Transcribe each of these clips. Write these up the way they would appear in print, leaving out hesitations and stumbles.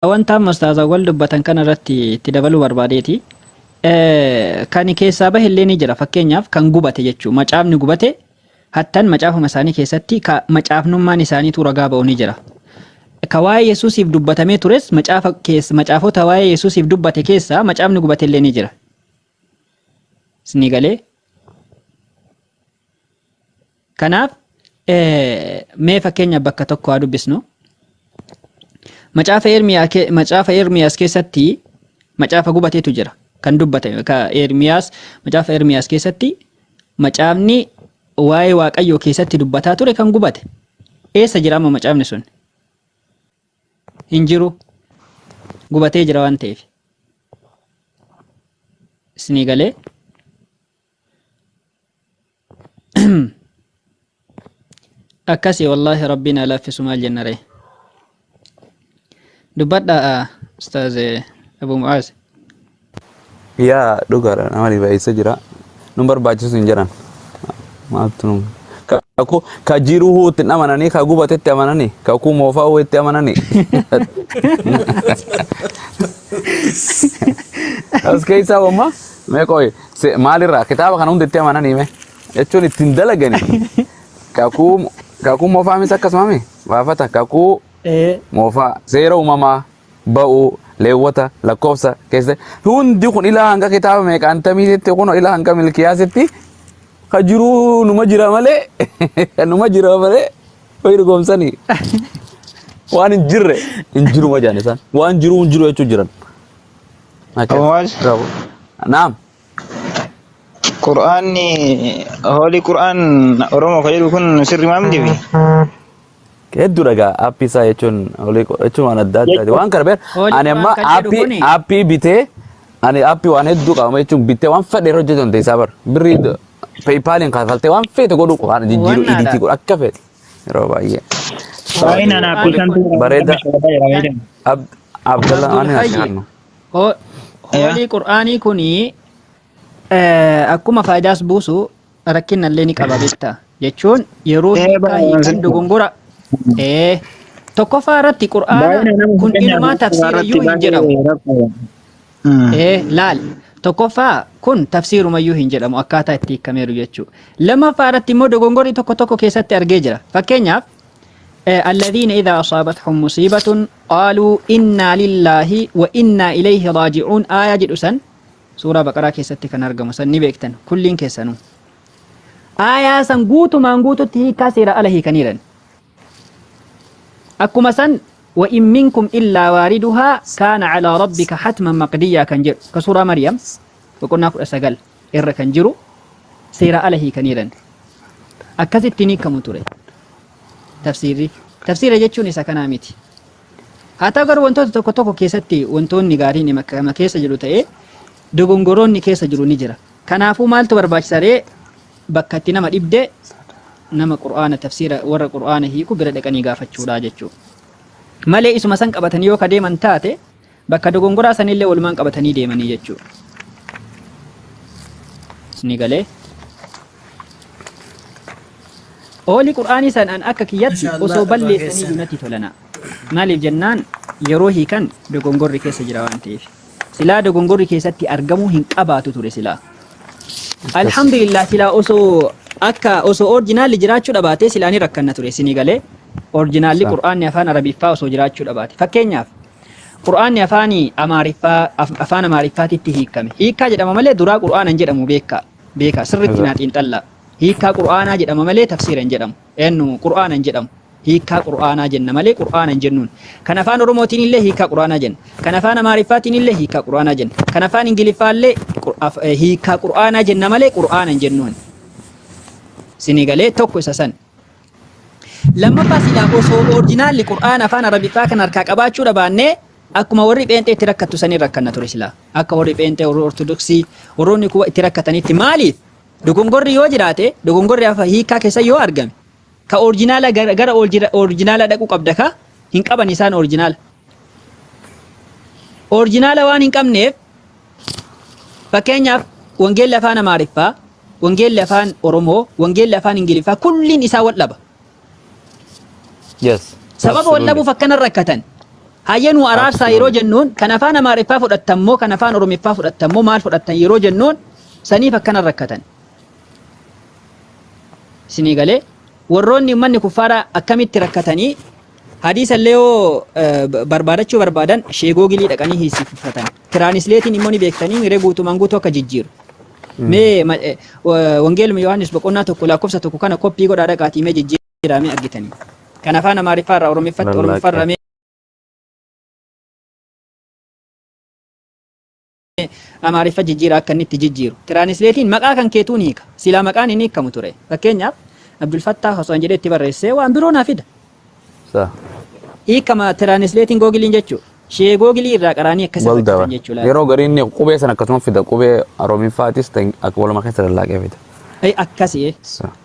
wanta mustaaza wal dubbatan kana irratti itti dabaluu barbaadeeti. Kan keessaa bahillee ni jira fakkeenyaaf kan gubate jechuun macaafni gubate hattan macaafuma isaanii keessatti macaafnummaan isaaniitu ragaa ba'u ni jira. Ka waa'ee Yesuusiif dubbatamee tures macaafota waa'ee Yesuusiif dubbate keessaa macaafni gubate illee ni jira. Isni galee. Kanaaf mee fakkeenya bakka tokko haa dubbisnu. Macaafa Ermiyaas keessatti macaafa gubateetu jira. Kan dubbatame macaafa Ermiyaas keessatti macaafni waa'ee Waaqayyoo keessatti dubbataa ture kan gubate. Eessa jira amma macaafni sun? Hin jiru. Gubatee jira waan ta'eef. Isni galee. Akkasii wallaahi rabbiin alaaffisu maal jenna ree. Dubbadhaa Ustaaz Abu Mu'aaz. Yaa dhugaadha nama dhibaayessa jira. Nu barbaachisu hin jiran. Maaltu nu ka jiruu itti amananii ka gubatetti amananii ka kumoofaa itti amananii. As keessaa wamma meeqooyi maalirraa kitaaba kana hundi itti amananii mee jechuun ittiin dalaganii kakuu moofaa mis akkasumame baafata kakuu moofaa seera uumamaa ba'uu leewwata lakkoofsa keessa hundi kun ilaa hanga kitaaba meeqaan tamiisetti kun ilaa hanga milkiyaasitti ka jiruu numa jira malee fayyadu goomsanii waan hin jirre hin jiru majaan isaan waan jiru hin jiru jechuu jiran. Naam. Qur'aanni hoolii Qur'aan Oromoo fayyadu kun sirri maal jedhi? Hedduu dhagaa aappii isaa jechuun waan adda addaati. Waan kana beeku ani amma aappii bitee ani aappii waan hedduu qabama jechuun bitee waan fedhe hojjetu hin ta'e bara birrii peepaaliin kaafaltee waan feete godhu waan jijjiiru idiitii godhu akka feete yeroo baay'ee. Baay'inaan aappii kantu bareeda Abdallah ani naannoo. Hoolii Qur'aanii kuni akkuma faayidaas buusu rakkinallee ni qaba beektaa jechuun yeroo hiikan dogongora tokkoffaa irratti Qur'aana kun ilmaa tafsiirayyuu hin jedhamu. Laal tokkoffaa kun tafsiirumayyuu hin jedhamu akkaataa itti hiikameeru jechuudha. Lammaffaa irratti immoo dogongorri tokko keessatti argee jira. Fakkeenyaaf الذين إذا أصابتهم مصيبة قالوا إنا لله وإنا إليه راجعون آية جدوسا سورة بقرة كيستي كان أرقم سني بيكتن كلين كيسانو آية سنقوت منقوت تهي كاسرة عليه كنيرا أكو مثلا وإن منكم إلا واردها كان على ربك حتما مقديا كنجر كسورة مريم وقلنا كل أسقل إر كنجرو سيرة عليه كنيرا أكثت تني كمتوري tafsiira jechuun isa kanaa miti. Haa ta'u garuu wantoota tokko keessatti wantoonni gaariin makama keessa jiru ta'ee dogongoroonni keessa jiru ni jira. Kanaafuu maaltu barbaachisaa bakka itti nama dhibdee nama Qur'aana tafsiira warra Qur'aana hiiku bira dhaqanii gaafachuudha jechuudha. Malee isuma san qabatanii yoo kadeeman taate bakka dogongoraa sanillee walumaan qabatanii deemanii jechuudha. Ni galee. Hoolii Qur'aanii sanaan akka kiyyatti osoo balleessanii yunatti tolana. Maaliif jennaan yeroo hiikan dogongorri keessa jira waan ta'eef. Silaa dogongorri keessatti argamuu hin qabaatu ture silaa. Alhamdulillah silaa osoo orjinaalli jiraachuu dhabaatee silaa ni rakkanna ture sinii galee orjinaalli Qur'aanni afaan Arabiffaa osoo jiraachuu dhabaate. Fakkeenyaaf Qur'aanni afaan Amaariffaatitti hiikame. Hiikkaa jedhama malee duraa Qur'aanan jedhamu beeka sirriitti naa xiinxallaa. Hiikkaa Qur'aanaa jedhama malee tafsiira hin jedhamu. Eenyu Qur'aana hin jedhamu. Hiikkaa Qur'aanaa jenna malee Qur'aana hin jennuun. Kan afaan Oromootiin illee hiikkaa Qur'aanaa jenna. Kan afaan Amaariffaatiin illee hiikkaa Qur'aanaa jenna. Kan afaan Ingiliffaa illee hiikkaa Qur'aanaa jenna malee Qur'aana hin jennuun. Sinii galee tokko isa san. Lammaffaa silaa osoo orjinaalli Qur'aana afaan Arabiffaa kan harkaa qabaachuu dhabaannee akkuma warri pheenxee itti rakkattu sanii rakkanna ture silaa. Akka warri pheenxee warri Ortodoksii warroonni kuwa itti rakkatanitti maaliif? Dogongorri yoo jiraate dogongorri hiikaa keessa yoo argame ka orjinaala gara orjinaala dhaquu qabda ka hin qaban isaan orjinaala. Orjinaala waan hin qabneef fakkeenyaaf wangeelli afaan Amaariffaa, wangeelli afaan Oromoo, wangeelli afaan Ingiliffaa kulliin isaa wal dhaba. Yes. Sababa wal dhabuuf akkana rakkatan. Hayyanu araarsaa yeroo jennuun kan afaan Amaariffaa fudhattammoo kan afaan Oromiffaa fudhattammoo maal fudhattan yeroo jennuun saniif akkana rakkatan. Isinii galee warroonni uummanni kuffaaraa akkamitti rakkatanii hadiisa illee yoo barbaadachuu barbaadan sheegoogilii dhaqanii hiisifatan. Tiraanisleetiin immoo ni beektanii miree guutumaan guutuu akka jijjiiru. Mee wangeeluma Yohaannis boqonnaa tokko lakkoofsa tokko kana koppii godhaa dhaqaatii mee jijjiiramee argitanii. Kan afaan Amaariffaa irraa Oromiffaa irraa Amaariffa jijjiira akka inni itti jijjiiru. Tiraanisleetiin maqaa kan keetuun hiika. Silaa maqaan inni hiikamu ture. Fakkeenyaaf Abdul Fattah Hasan jedhee itti barreessee waan biroo naa fida. Hiikama tiraanisleetiin googiliin jechuudha. Shee googilii irraa qaraanii akkasii hojjetan jechuudha. Yeroo gariin qubee sana akkasuma fida qubee Oromiffaatis akka walumaa keessa lallaaqee fida. Akkasii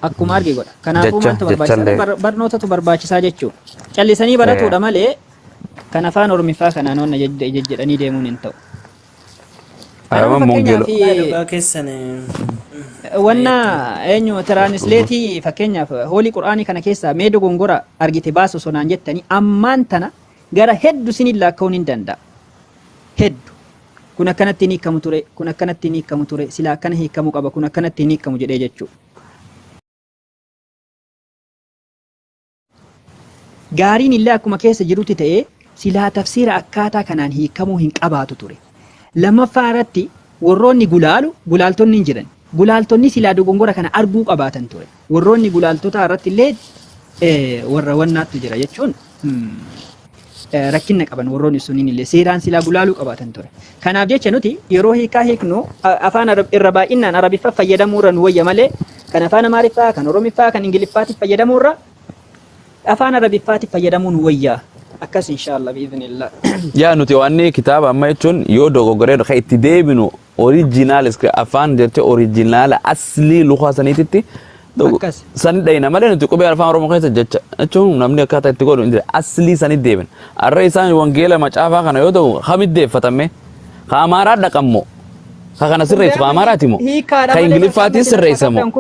akkuma arge godha. Kanaafuu maaltu barbaachisaa barnootatu barbaachisaa jechuudha. Callisanii baratuudha malee kan afaan Oromiffaa kanaan onna jedhanii deemuun hin ta'u. Wanna eenyu tiraanisleetii fakkeenyaaf hoolii qur'aanii kana keessaa mee dogongora argite baasu sonaan jettanii ammaan tana gara hedduu sinin laakkaa'uun hin danda'a. Hedduu. Kun akkanatti hin hiikamu ture, kun akkanatti hin hiikamu ture, sila akkana hiikamuu qaba, kun akkanatti hin hiikamu jedhee jechuudha. Gaariin illee akkuma keessa jirutti ta'ee silaa tafsiira akkaataa kanaan hiikamuu hin qabaatu ture. Lammaffaa irratti warroonni gulaaltonni hin jiran. Gulaaltonni silaa dogongora kana arguu qabaatan ture. Warroonni gulaaltota irratti illee warra wannaattu jira jechuun rakkina qaban warroonni suniin illee seeraan silaa gulaaluu qabaatan ture. Kanaaf jecha nuti yeroo hiikaa hiiknu afaan irra baay'inaan Arabiffaa fayyadamuurra nu wayya malee kan afaan Amaariffaa, kan Oromiffaa, kan Ingiliffaatiif fayyadamuurra afaan Arabiffaatiif fayyadamuu nu wayyaa. Akkas inshallah biiznillah. Yaa nuti waan kitaaba amma jechuun yoo dogoggoree kan itti deebinu oriijinaal afaan jettee oriijinaala aslii luqaa saniititti san dhayna malee nuti qubee afaan Oromoo keessa jechuun namni akkaataa itti godhu aslii sanitti deebina. Arra isaan wangeela macaafaa kana yoo ta'u hamiddeeffatame ka Amaaraa dhaqammoo ka kana sirreessu ka Amaaraati moo ka Ingiliffaatiin sirreessamoo.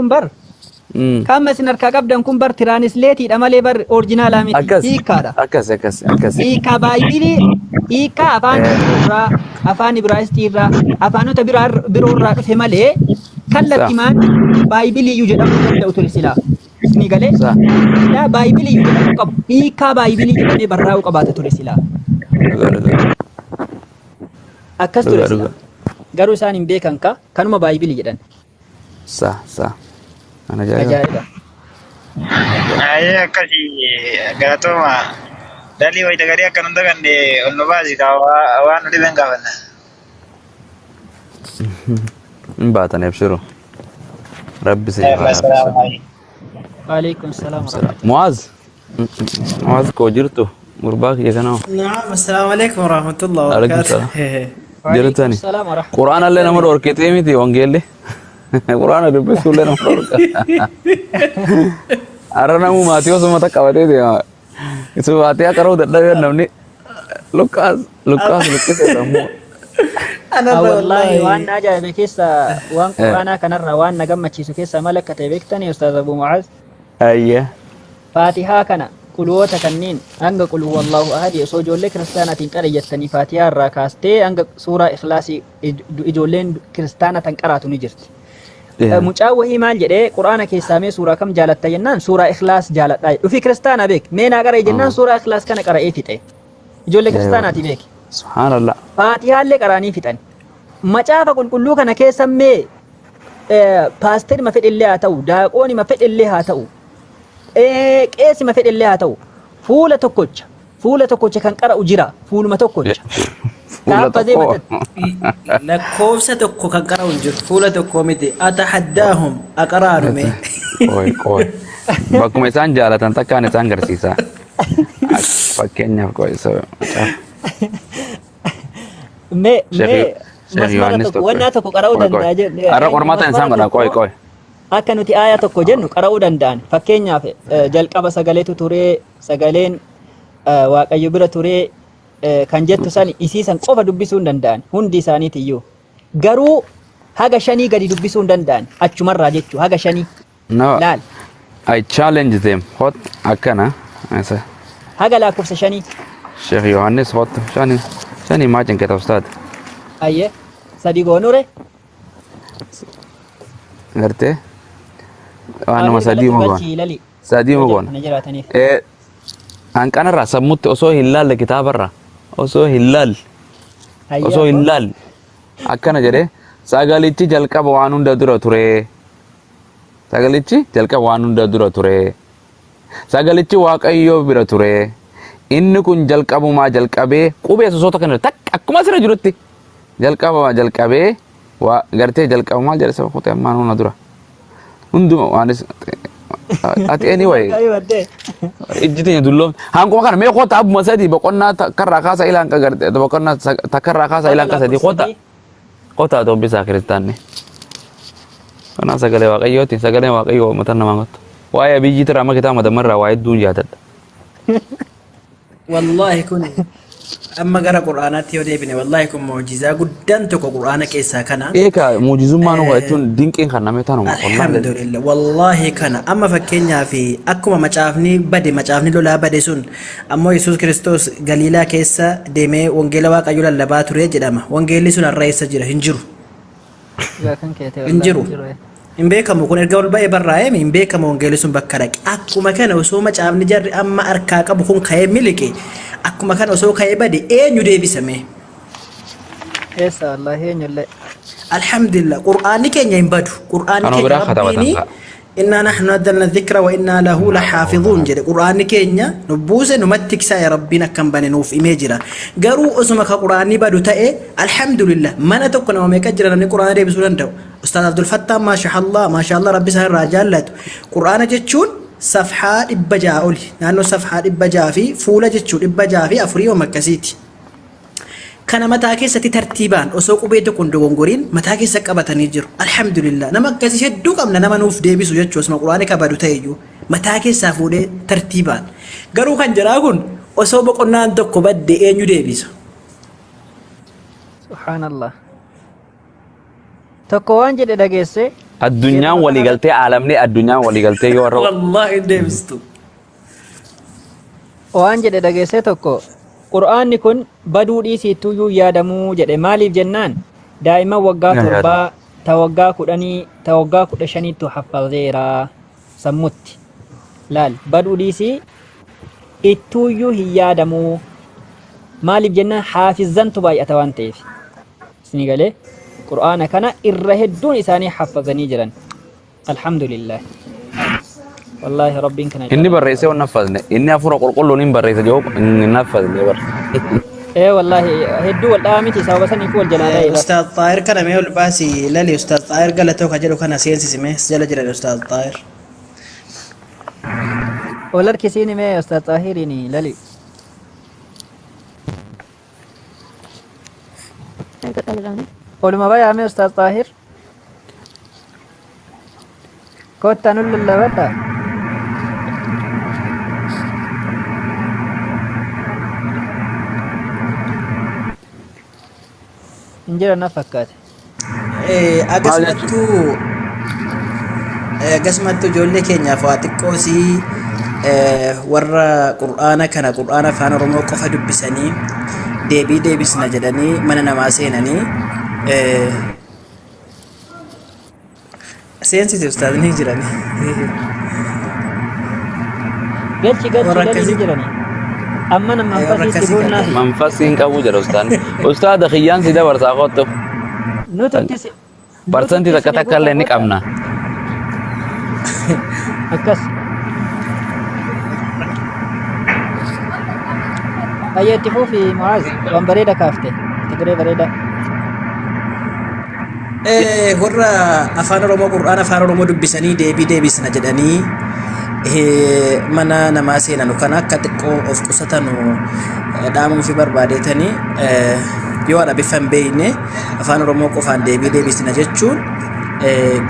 Kamma isin harkaa qabdan kun bar tiraanisleetiidha malee bar oriijinaalaa miti hiikkaadha. Akkas. Hiikkaa baay'inii hiikkaa afaan irraa afaan Ibraayistii irraa afaanota biroo irraa dhufe malee kallattimaan baay'iliyyuu jedhamuu danda'u ture silaa. Ni galee silaa baay'iliyyuu jedhamuu qabu hiikkaa baay'ilii jedhamee barraa'uu qabaata ture silaa. Akkas ture silaa. Garuu isaan hin beekan kanuma baay'ilii jedhan. Ajaa'iba. Akkasii galatoomaa dalii wayita garii akka hunda kan ol nu baasi waan nu dhiben gaafanna. Hin baatan ebshiru. Rabbi si Waalaikum salaam. Muaz koo jirtu gurbaa kiyya kanaa. Naam, assalaamu alaikum warahmatullahi wabarakatuh. Jirtani. Qura'aan illee nama dhorketee miti wangeelli. Qura'aan dubbisuu illee nama dhorka. Arra namu maatii osuma takka qabatee deema. Isu maatii akka rahu dadhabee namni luqqisee sammuu. Wallahi waan ajaa'ibe keessa waan quraanaa kanarra waan na gammachiisu keessa maal akka ta'e beektanii Ustaaz Abu Mu'aaz? Ayya. Faatihaa kana quluwoota kanneen hanga qul huwallahu ahad osoo ijoollee kiristaanaatiin qara jettanii Faatihaa irraa kaastee hanga suuraa Ikhlaasii ijoolleen kiristaanaatiin qaraatu ni jirti. Mucaa wahii maal jedhee quraana keessaa mee suuraa kam jaalatta jennaan suuraa Ikhlaas jaaladha. Dhufi kiristaana beek mee naa qara jennaan suuraa Ikhlaas kana qara'ee fixe. Ijoollee kiristaanaati beeki. Subhanallah. Faatihaallee qaraanii fixan. Macaafa qulqulluu kana keessa mee paaster ma fedhillee haa ta'u, daaqooni ma fedhillee haa ta'u, qeesi ma fedhillee haa ta'u, fuula tokkocha kan qara'u jira, fuuluma tokkocha. Lakkoofsa tokko kan qara'u hin jiru, fuula tokko miti. Atahaddaahum aqraarume. Qoy. Bakkuma isaan jaalatan takkaan isaan garsiisa. Fakkeenyaaf qoy wannaa tokko qara'uu danda'a jennu. Arra qormaata isaan godha qoy. Akka nuti aayaa tokko jennu qara'uu danda'an. Fakkeenyaaf jalqaba sagaleetu turee sagaleen Waaqayyo bira turee kan jettu san isiisan qofa dubbisuu hin danda'an hundi isaaniitiyyuu. Garuu haga 5 gadi dubbisuu hin danda'an achumarraa jechuu haga 5. Laal. I challenge them. Hot akkana. Haga lakkoofsa 5. Sheikh Yohannis hottu shani maacin keta ustaad Ayyee sadi goonure gartee waan nama sadii mogoon lali sadii mogoon na jiraataniif hanqanarraa sammutti osoo hin laalle kitaabarra osoo hin laalle osoo hin laalle akkana jedhee sagalichi jalqaba waan hunda dura ture sagalichi jalqaba waan hunda dura ture sagalichi waaqayyoo bira ture inni kun jalqabumaa jalqabee qubee sosoota kana tak akkuma sira jirutti jalqabumaa jalqabee waa gartee jalqabumaa jedhe saba kutee ammaan hunda dura hunduma waanis ati anyway ijjitinya dulloom hanguma kana mee kota abbuma sadii boqonnaa karraa kaasa ilaan ka gartee boqonnaa takkarraa kaasa ilaan ka sadii kota dobbisaa kiristaanni kana sagalee waaqayyooti sagalee waaqayyoo matan namaa ngottu waa'ee biyyi tira amma kitaaba madamarraa waa hedduun jaatadha Wallahi kun amma gara quraanaatti yoo deebine wallahi kun muujizaa guddaan tokko quraana keessaa kana eeka muujizummaan waa jechuun dinqiin kan namee taanu alhamdulillah wallahi kana amma fakkeenyaaf akkuma macaafni lolaa bade sun ammoo Yesuus Kiristoos Galiilaa keessa deemee wangeela waaqayyoo lallabaa ture jedhama wangeelli sun har'a eessa jira hin jiru hin beekamu kun erga ol ba'ee barraa'ee hin beekamu wangeelli sun bakka dhaqe akkuma kana osoo macaafni jarri amma harkaa qabu kun ka'ee miliqe akkuma kana osoo ka'ee bade eenyu deebisame eessa wallahi eenyullee alhamdulillah qur'aanni keenya hin badu qur'aanni keenya rabbiini inna nahnu nazzalna dhikra wa inna lahu lahafidhun jedhe qur'aanni keenya nubuuse numatti kisa ya rabbiin akkam bane nuuf himee jira garuu osuma ka qur'aanni badu ta'e alhamdulillah mana tokko nama meeqa jira namni qur'aana deebisuu danda'u ustaad Abdul Fattah maashaallah rabbi isaa irraa jaallatu qur'aana jechuun safhaa 600 oli naannoo safhaa 600 fi fuula jechuun 600 fi 4 waan akkasiiti kana mataa keessatti tartiibaan osoo qubee tokko hin dogongoriin mataa keessa qabatanii jiru alhamdulillah nama akkasii hedduu qabna nama nuuf deebisu jechuun osuma quraana kabadu ta'eyyuu mataa keessaa fuudhee tartiibaan garuu kan jiraa kun osoo boqonnaan tokko badde eenyu deebisa subhaanallah tokko waan jedhe dhageesse addunyaan waliigaltee aalamni addunyaan waliigaltee yoo warra wallahi deebistu waan jedhe dhageesse tokko qur'aanni kun baduu dhiisiituyyuu yaadamuu jedhe maaliif jennaan daa'imman waggaa 7 ta waggaa 10 ta waggaa 15 haffazeera sammutti laal baduu dhiisii ittuyyuu hin yaadamuu maaliif jennaan haafizantu baay'ata waan ta'eef isni galee qur'aana kana irra hedduun isaanii haffazanii jiran alhamdulillah wallahi rabbiin kana inni barreessee waan nafazne inni afura qulqulluun hin barreesse joo inni nafazne bar wallahi hedduu wal dhaamiti sababa sanii fi wal jalaalaa ustaad Xaahir kana mee ol baasi lali ustaad Xaahir galatoo ka jedhu kana seensisime jala jira ustaad Xaahir wal harkisiini mee ustaad Xaahirini lali oluma bayaa mee ustaad Xaahir kottaa nun lallabadha injira na fakkaate agasmattu ijoollee keenyaaf waa xiqqoosii warra qur'aana kana qur'aana afaan oromoo qofa dubbisanii deebii deebisna jedhanii mana namaa seenanii seensiti ustaadni jiranii galchi galchi jiranii amma nama manfasii boonnaa manfasiin qabu jira ustaada khiyyaan si dabarsaa qottu nuti parsantii takka illee ni qabna akkas ayyaatti fuufi Mu'aaz waan bareeda kaafte tigiree bareeda warra afaan oromoo qur'aana afaan oromoo dubbisanii deebii deebisna jedhanii mana namaa seenanu kana akka xiqqoo of qusatanu dhaamuu fi barbaadeetanii yoo adha bifa hin beekne afaan oromoo qofaan deebii deebisna jechuun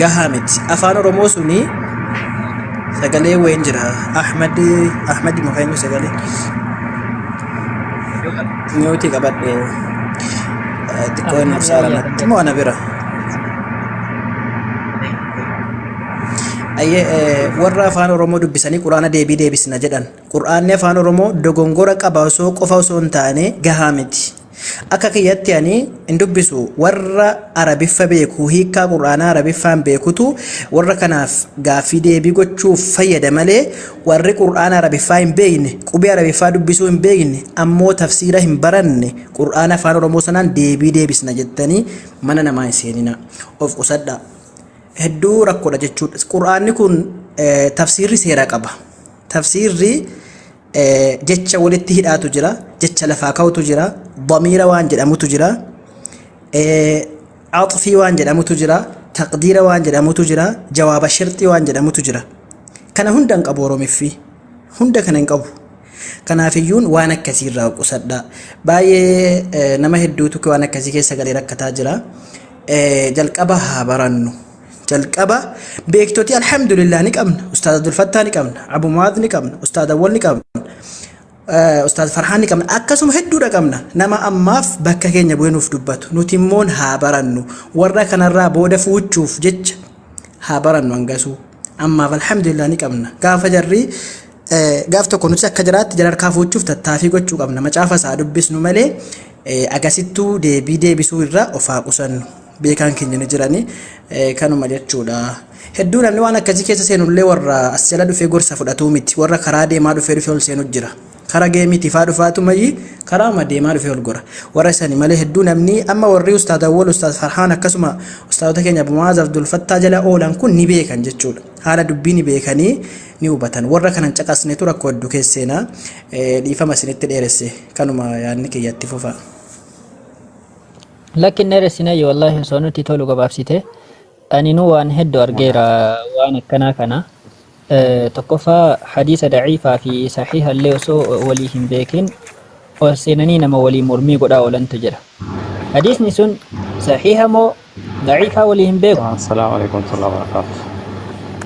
gahaa miti afaan oromoo suni sagalee wayin jira ahmad mukeenyu sagalee nyuuti qabadhe xiqqoo inni ibsaaramatti moo ana bira warra afaan oromoo dubbisanii quraana deebii deebisna jedhan quraanni afaan oromoo dogongora qaba osoo qofa osoo hin taane gahaa miti akka kiyyatti ani hin dubbisu warra arabiffa beeku hiikaa quraanaa arabiffaan beekutu warra kanaaf gaaffii deebii gochuuf fayyada malee warri quraana arabiffaa hin beekne qubee arabiffaa dubbisuu hin beekne ammoo tafsiira hin baranne quraana afaan oromoo sanaan deebii deebisna jettanii mana namaa hin seenina of qusadha hedduu rakkoodha jechuudha quraanni kun tafsiirri seera qaba tafsiirri jecha walitti hidhaatu jira jecha lafaa ka'utu jira damiira waan jedhamutu jira aaxfii waan jedhamutu jira taqdiira waan jedhamutu jira jawaaba shirxii waan jedhamutu jira kana hunda hin qabu oromiffi hunda kana hin qabu kanaafiyyuun waan akkasii irraa qusadha baay'ee nama hedduutu waan akkasii keessa galee rakkataa jira jalqaba haa barannu jalqaba beektoti alhamdulillah ni qabna ustaad Abdulfattaa ni qabna Abu Mu'aadh ni qabna ustaad Awwal ni qabna ustaad Farhaan ni qabna akkasuma hedduudha qabna nama ammaaf bakka keenya bu'ee nuuf dubbatu nuti immoo haa barannu warra kanarraa booda fuuchuuf jecha haa barannu hangasuu ammaaf alhamdulillah ni qabna gaafa jarri gaaf tokko nuti akka jiraatti jararkaa fuuchuuf tattaaffii gochuu qabna macaafa isaa dubbisnu malee agasittuu deebii deebisuu irraa of haa qusannu beekaan keenya ni jirani kanuma jechuudha hedduu namni waan akkasii keessa seenullee warra as jala dhufee gorsa fudhatuu miti warra karaa deemaa dhufee ol seenu jira karaa geemiti faa dhufaatu mayyi karaa ma deemaa dhufee ol gora warra isani malee hedduu namni amma warri ustaad Awwal ustaad Farhaan akkasuma ustaadota keenya Abu Mu'aadh Abdulfattaa jala oolan kun ni beekan jechuudha haala dubbii ni beekanii ni hubatan warra kanan caqasnetu rakkoo hedduu keesseenaa dhiifama isinitti dheeresse kanuma yaadni kiyyatti fufa لكن نرسينا والله سونتي تولو قبابسيته أني نوان هدو أرجيرا وأنا كنا تقفى حديث ضعيفة في صحيح اللي وسو وليهم بيكين وسينانين ما ولي مرمي قد أولن تجرى حديث نسون صحيحة مو ضعيفة وليهم بيك السلام عليكم ورحمة الله وبركاته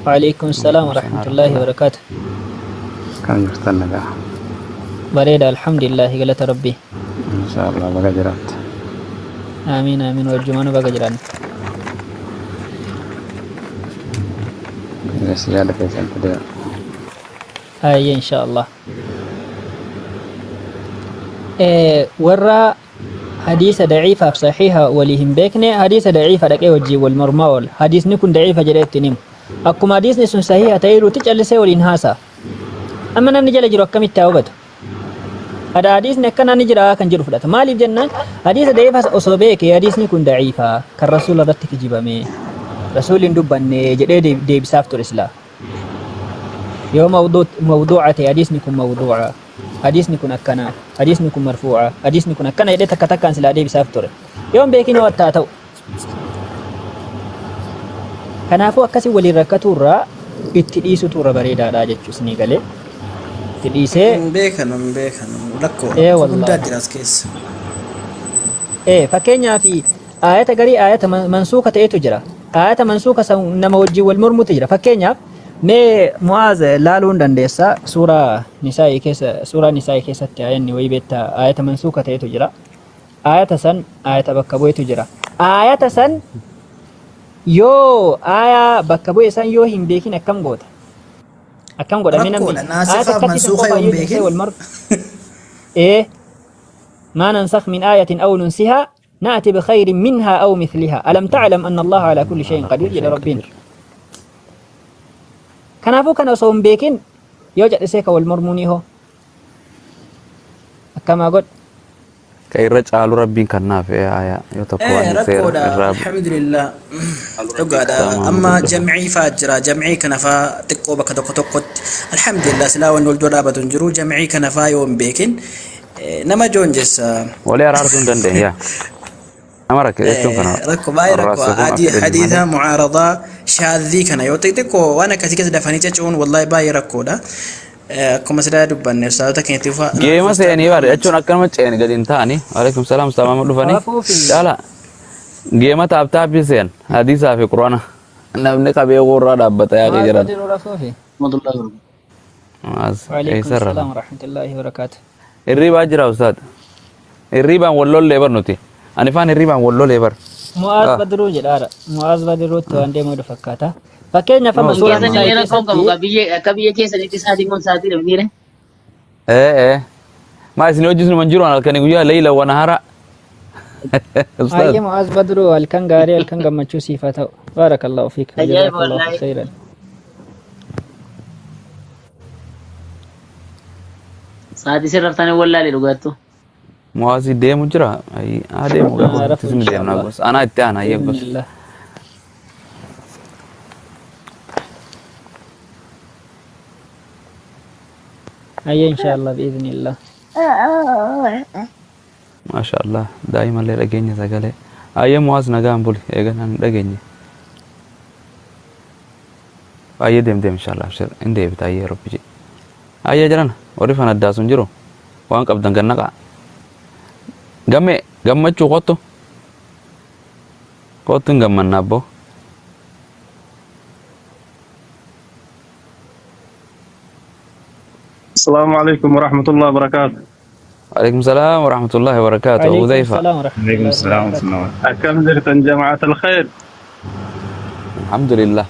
وعليكم السلام ورحمة الله وبركاته كان يفتن بها بريد الحمد لله قالت ربي إن شاء الله بقى جرات آمين آمين والجمان بقى جران زيادة في سنة أي إن شاء الله ورا حديث ضعيفة صحيحة وليهم بيكني حديث ضعيفة دقي وجي والمرمول حديث نكون ضعيفة جريت تنم أكما حديث نسون صحيحة تيرو تجعل سيول إنهاسا أما نمني جل جرو كم التوبة هذا حديث نكنا نجرا كان جرو فلات مالي جنة حديث ضعيفة أصوبيك حديث نكون ضعيفة كالرسول رتك جبامي رسول دبن جديد دي بسافة الإسلام يوم موضوعة حديث نكون موضوعة حديث نكون أكنا حديث نكون مرفوعة حديث نكون أكنا يدي تكتكان سلا دي بسافة يوم بيكين واتاتو كنافو أكسي ولي ركتو را اتديسو تورا بريدا راجة چسني غالي تديسي بيكنم لكو والله دراس كيس فكينيا في آية غري آية منسوخة تجرى آية منسوخة نموجي والمرمو تجرى فكينيا مي معاذ لالون دندسا سورة نساء كيسة تاين ويبت آية منسوخة تجرى آية سن آية بكبوي تجرى آية سن يو آية بكبوي سن يو هم بيكين أكم غوت من أمي ناسخة منسوخة يوم بيكين والمر ما ننسخ من آية أو ننسها نأتي بخير منها أو مثلها ألم تعلم أن الله على كل شيء قدير إلى ربنا كنافو كان صوم بيكين يوجد سيكا والمرموني هو كما قلت كي رجع ربي كنا في آية يتقوى الحمد لله تقعد أما جمعي فاجرة جمعي كنفا تقو بك تقوت الحمد لله سلا ونولد رابط جرو جمعي كنفا يوم بيكين نما جونجس ولا رارتون دندن يا أمرك إيشون كنا ركو باي ركو عادي حديثة معارضة شاذي كنا يوتيتكو وأنا كثير دفعني تجون والله باي ركو ده كم سدا دبنا استاذ كنت فا جيما سيني بار أشون أكرم تشين قدين ثاني عليكم السلام سلام عليكم فاني لا جيما تابتا بيسين حديث في القرآن نبني كبي غورا دابتا يا كجرا وعليكم السلام ورحمة الله وبركاته الربا جرا أستاذ الربا والله ليبر نوتي أنا فان الربا والله ليبر معاذ بدرو جدارا معاذ بدرو تو عندي مود فكاتا Fakkeenyaaf amma Oh, suuraa subhanallah. nisaa Keessa illee rakkoon keessatti qabu akka biyya keessanitti sa'aatiin kun sa'aatii dhabniire. ما اسني وجه من جيران كان يقول ليلة ونهارا ayya أستاذ Mu'aaz Badruu halkan gaarii halkan gammachuu siif haa ta'u. Baarakallahu fiik. Ajaa'iba Jazakallahu wallaahi. khairan. Sa'aatii sirraftanii wallaalee dhugaattu. مواسي ديم وجرا أي هذا مو عرفت تسمي إن شاء ديم الله. ناقص أنا إتانا بإذن يبص الله. ayya inshallah بإذن الله. ما شاء الله دائما لي رجعني سجله أي مواس نجام بولي إيجان رجعني أي ديم ديم إن شاء الله أبشر إن ديم بتاعي ربي جي أي جرنا وريف أنا داسون جرو وانك أبدان كنكا gamme cu kotu gamman nabo السلام عليكم ورحمة الله وبركاته. عليكم السلام ورحمة الله وبركاته عليكم وذيفة السلام ورحمة عليكم الله السلام ورحمة وبركاته. الله. كم زرت جماعة الخير؟ الحمد لله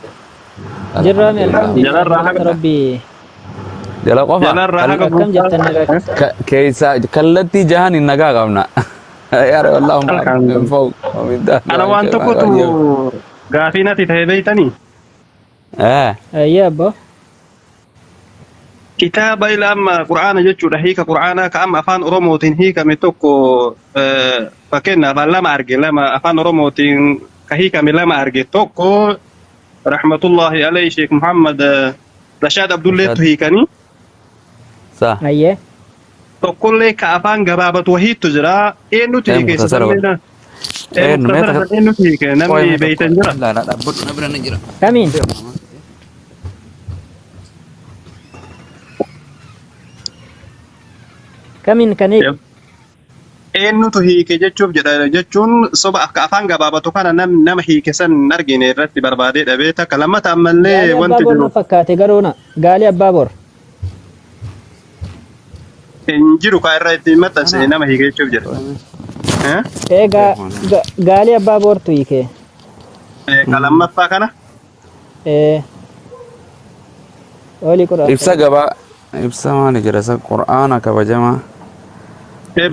جرامي الحمد جلال لله راحة رحمة ربي. جلا قفا جلال راحة كم جبتني لك؟ كيسا كلتي جهان النجا قمنا يا رب اللهم الحمد من فوق ومن تحت أنا وأنت كنت قافينة تهبيتني ayya abbo. كتاب إلى أما قرآن جتشو هيك قرآن كأم أفان أروموتين هيك متوكو فكنا فلما أرجع لما أفان أروموتين كهيك من لما أرجع توكو رحمة الله عليه شيخ محمد رشاد عبد الله هيكني صح ayya. tokkollee ka afaan gabaabatu wahiitu jira eenyutu hiike mukhtasara sadarmeedha meeta eenyutu hiike namni beeytan jira لا لا dhabbadhu na bira ni jira kamiin? kamiin kanii? eenyutu hiike jechuuf jedha jechuun soba akka afaan gabaabatu kana nama hiike san argine irratti barbaadee dhabee takka lammata ammallee Gaalii abbaa wanti bor na jiru fakkaate garoona. Gaalii abbaa bor. hin jiru kaa irra itti maxxanse nama hiike jechuuf jedha Egaa gaalii abbaa bortu hiike. ka lammaffaa kana Olii quraana. ibsa gabaa ibsa maali jedha isa qur'aana kabajamaa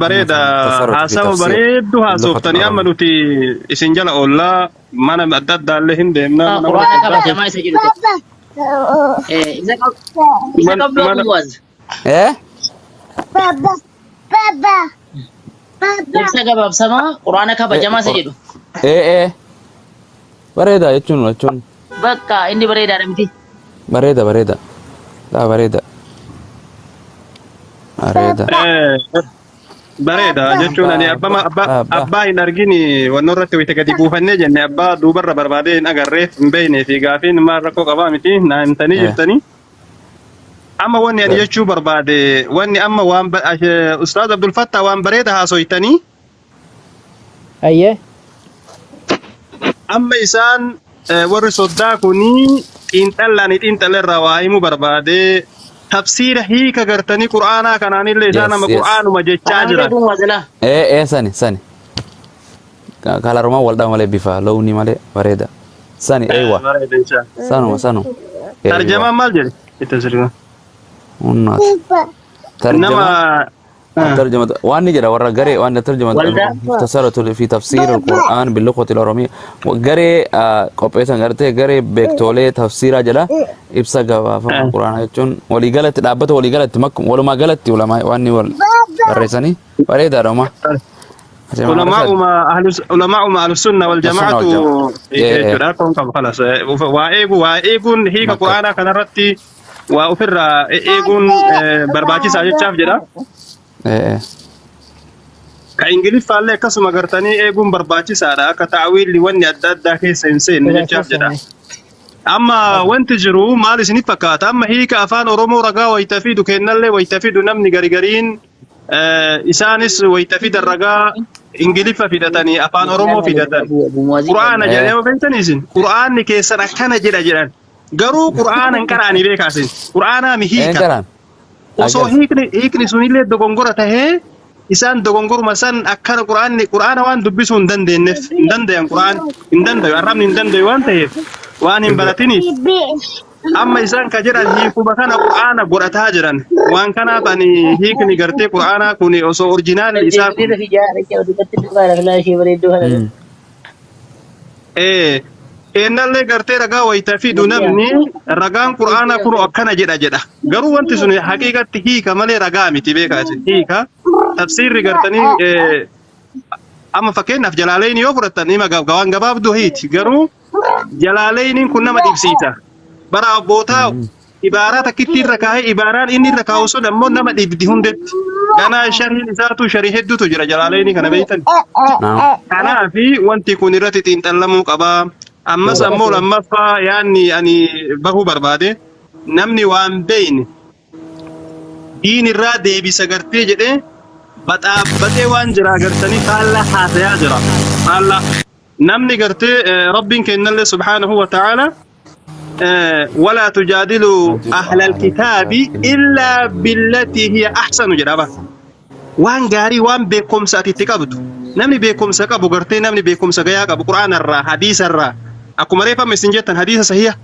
bareeda Tasarruf fi haasawa tafsir. bareeddu haasoftanii amma nuti isin jala oollaa mana adda addaallee hin deemna mana Quraana kabajamaa isa jiru. Isa qabdu Mu'aaz. Ibsa gabaabsamaa quraana kabajamaa isa jedhu. bareeda jechuun Bakka inni bareedaadha miti. bareeda bareeda bareeda bareeda jechuun ani abbaa hin argini wanno irratti wayita gadi buufannee jenne abbaa duubarra barbaadee hin agarreef hin beeknee fi gaafiin maal rakkoo qabaa miti naantanii jirtanii. Amma wanni ani jechuu barbaade wanni amma waan Ustaaz Abdul Fattah waan bareeda haasoytanii Ayyee. amma isaan warri soddaa kunii xiinxalleerraa waa himuu barbaade tafsiira hiika gartanii qur'aanaa kanaanillee isaan nama qur'aanuma jechaa jiran. sani kalarumaa waldhaa malee bifa loonii malee bareeda sani eewa sanuma tarjamaan maal jedhe itti sirna hunnaat nama ترجمة وأني جرا ورا قري وأنا ترجمة مختصرة في تفسير القرآن باللغة الأرامية وقري قبيسا قرتي قري بكتولي تفسير جلا إبسا قبا فهم القرآن يجون ولي قالت الأبت ولي قالت مكم ولا ما قالت ولا ما وأني ورسني فريدا روما علماء أهل السنة والجماعة يجراكم خلاص وإيجون هيك القرآن كان رتي وأفر إيجون برباكي ساجد شاف جدا كإنجليز فعله كسم أقرتني إيجون برباكي سارا كتعويل لوني أداد داخل سنسين من شاف جدا أما وانت جرو ما لسني فكات أما هيك أفان أورومو رجا ويتفيدو كنالله ويتفيدو نمني غريغرين إسانس ويتفيد الرجا إنجليز فيدتني أفان أورومو فيدتني قرآن جل بنتنيزين قرآن كيسنا كان جل garuu qur'aanan qaraani beekaasin qur'aanaa mi hiika osoo hiikni sunillee dogongora tahee isaan dogongoruma san akkana quraana waan dubbisuu hin dandeenyeef hin dandayan quraan hin dandayu arrabni hin dandayu waan ta'eef waan hin baratiniif amma isaan ka jiran hiikuma kana quraana godhataa jiran waan kanaaf ani hiikni gartee quraana kun osoo orjinaali isaa eenallee gartee ragaa wayita fidu namni ragaan quraana kun akkana jedha garuu wanti sun haqiiqatti hiika malee ragaa miti beekaasi hiika tafsiirri gartanii amma fakkeenyaaf jalaaleen yoo fudhatan ima gawaan gabaabduu hiiti garuu jalaaleen kun nama dhibsiisa bara abbootaa ibaaraa takkitti irra kaa'ee ibaaraan inni irra kaa'u sun ammoo nama dhibdi hundetti ganaa shariin isaatu sharii hedduutu jira jalaaleen kana beektan kanaafi wanti kun irratti xiinxallamuu qabaa ammas ammoo lammaffaa yaanni ani bahuu barbaade namni waan beeyne diin irraa deebisa gartee jedhee baxaabbatee waan jira gartanii faallaa haasayaa jira faallaa namni gartee rabbiin kennallee subhaanahu wa ta'ala ولا تجادلوا أهل الكتاب إلا بالتي هي أحسن جرابا وان غاري وان بكم ساتي تكابدو نمني بكم سكابو غرتي نمني بكم سغيا ابو قران الرا حديث الرا اكو مريفا مسنجتن حديث صحيح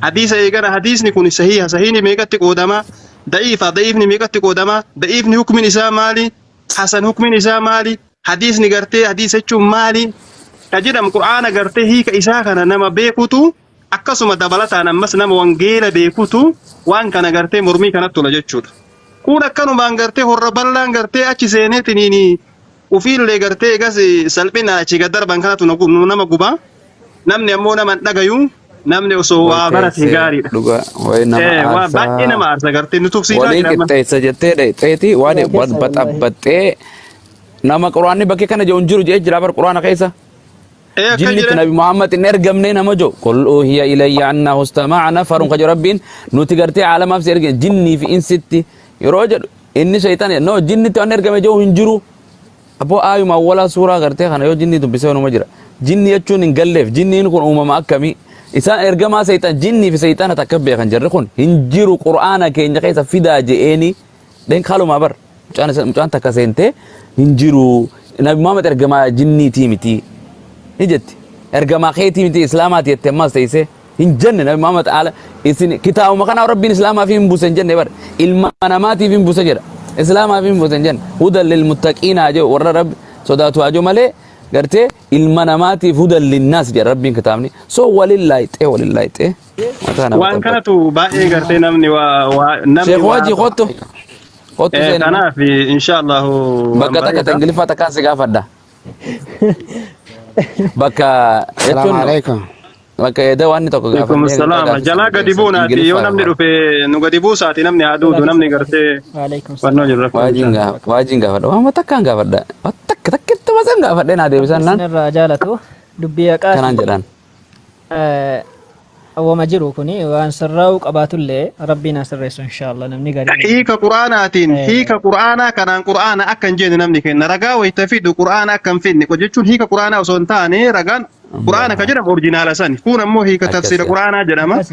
حديث ايغنا حديث نكون صحيح صحيح ني ميغتي قدما ضعيف ني ميغتي قدما ضعيف ني حكم نساء مالي حسن حكم نساء مالي حديث ني غرتي حديث چو مالي تجدم قران غرتي هي كيسا كان نما بيكوتو akkasuma dabalataan ammas nama wangeela beekutu waan kana gartee mormii kanatti tola jechuudha. Kun akkanumaan gartee horra bal'aan gartee achi seeneetiniin ufiillee gartee egas salphinaan achi gad darban kanatu nama gubaa namni ammoo nama dhagayu namni osoo waa barate gaariidha. Waa baay'ee nama aarsa gartee nu tuqsiisaa waliin qixxeessa jettee dheetti waan baxabbaxxee nama quraanni bakkee kana jiru jiru jee jira bar quraana keessa. جنة نبي محمد نرجم نينا مجو قل أوهي إلي أنه استمع نفر قد ربين نتقرتي على ما في جني في إن ستي يروجر إني شيطان نو جنة تنرجم جو هنجرو أبو آيو ما ولا سورة قرتي خنا يو جنة تبصير مجرى جني يجون إنقلف جني نكون ما أكمي إنسان إرجم شيطان جني في شيطان تكبر خنجر خون هنجرو قرآن كين جكيس فدا جئني دين خالو ما بر مجان تكاسنته هنجرو نبي محمد إرجم جني تيمتي نجت ارجما خيتي من اسلامات يتماس تيسه ان جنة نبي محمد على اسن كتاب ما كان ربي اسلام في بوسن جنة بر المنامات في بوسن اسلام في بوسن جنة هدى للمتقين اجو ور رب صداتو اجو ملي غرتي المنامات هدى للناس يا ربي كتابني سو ولله وان كانت باقي غرتي نمني نمني شيخ واجي خطو انا في ان شاء الله بقى تنقلفه تكاسي غافدا بكا السلام عليكم بكا يدا واني توكو عليكم السلام جلا غديبونا يو نمني روفي نو غديبو ساتي نمني ادو نمني غرتي وعليكم السلام واجينغا فدا ما تكانغا فدا تكت وسنغا فدا نادي بسان سن الرجالة دبي قاس كان جدان وما جرو كوني وان سراو قباتله ربنا سريس ان شاء الله نمني غادي هيك قراناتين هيك قرانا كان قرانا اكن جين نمني كن رغا ويتفيد قرانا كان فين كجچون هيك قرانا وسنتاني رغان قرانا كجرم اوريجينال سن كون مو هيك تفسير قرانا جرما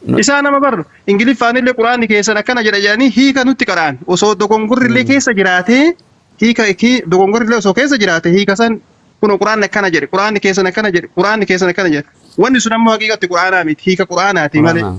إسانا ما بر إنجليز فاني اللي قرآن كيسنا كنا جرياني هيك نوتي قرآن وصو دكونغور اللي كيس جراته هيك كي دكونغور اللي وصو كيس جراته هيك سن كونو قرآن كنا جري قرآن كيسنا كنا جري قرآن كيسنا كنا جري واني سنمو حقيقة قرآن آمد هيك قرآن آتي مالي